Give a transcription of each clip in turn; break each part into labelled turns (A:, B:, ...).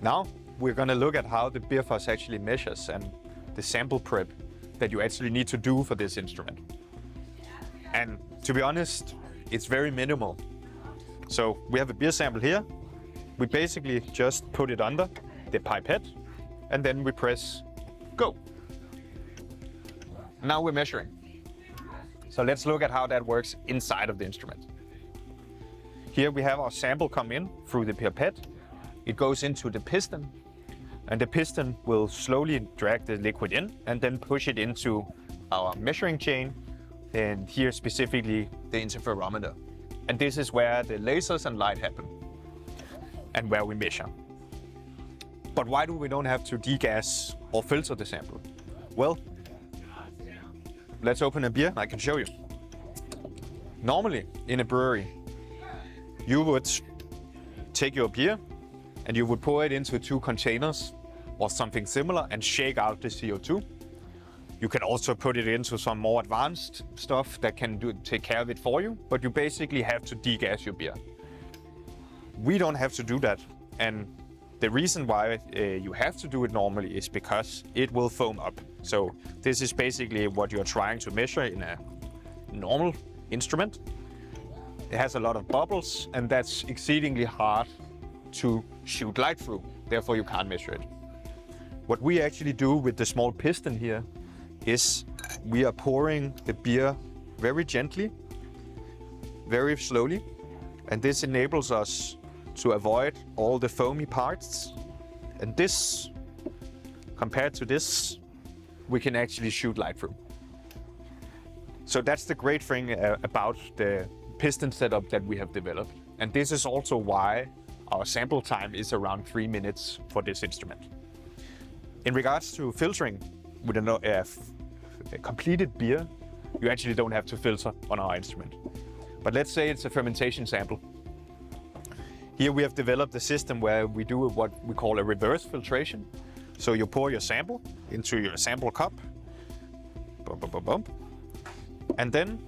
A: Now we're going to look at how the BeerFoss actually measures and the sample prep that you actually need to do for this instrument. And to be honest, it's very minimal. So we have a beer sample here. We basically just put it under the pipette and then we press go. Now we're measuring. So let's look at how that works inside of the instrument. Here we have our sample come in through the pipette. It goes into the piston, and the piston will slowly drag the liquid in and then push it into our measuring chain, and here specifically the interferometer. And this is where the lasers and light happen and where we measure. But why do we don't have to degas or filter the sample? Well, let's open a beer, I can show you. Normally in a brewery, you would take your beer and you would pour it into 2 containers or something similar and shake out the CO2. You can also put it into some more advanced stuff that can take care of it for you, but you basically have to degas your beer. We don't have to do that, and the reason why you have to do it normally is because it will foam up. So this is basically what you're trying to measure in a normal instrument. It has a lot of bubbles, and that's exceedingly hard to shoot light through. Therefore, you can't measure it. What we actually do with the small piston here is we are pouring the beer very gently, very slowly, and this enables us to avoid all the foamy parts. And this, compared to this, we can actually shoot light through. So that's the great thing about the piston setup that we have developed. And this is also why our sample time is around 3 minutes for this instrument. In regards to filtering, with a completed beer, you actually don't have to filter on our instrument. But let's say it's a fermentation sample. Here we have developed a system where we do what we call a reverse filtration. So you pour your sample into your sample cup, bump, bump, bump, bump. And then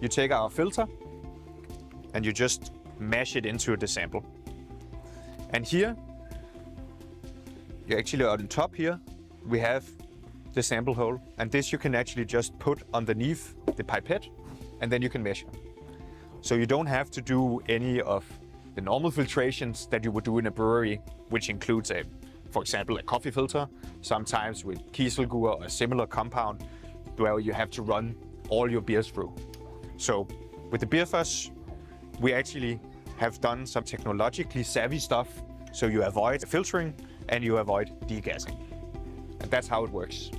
A: you take our filter and you just mash it into the sample. And here, you actually on top here, we have the sample hole. And this you can actually just put underneath the pipette and then you can measure. So you don't have to do any of the normal filtrations that you would do in a brewery, which includes for example, a coffee filter, sometimes with kieselguhr or a similar compound, where you have to run all your beers through. So with the BeerFoss, we actually have done some technologically savvy stuff, so you avoid filtering and you avoid degassing. And that's how it works.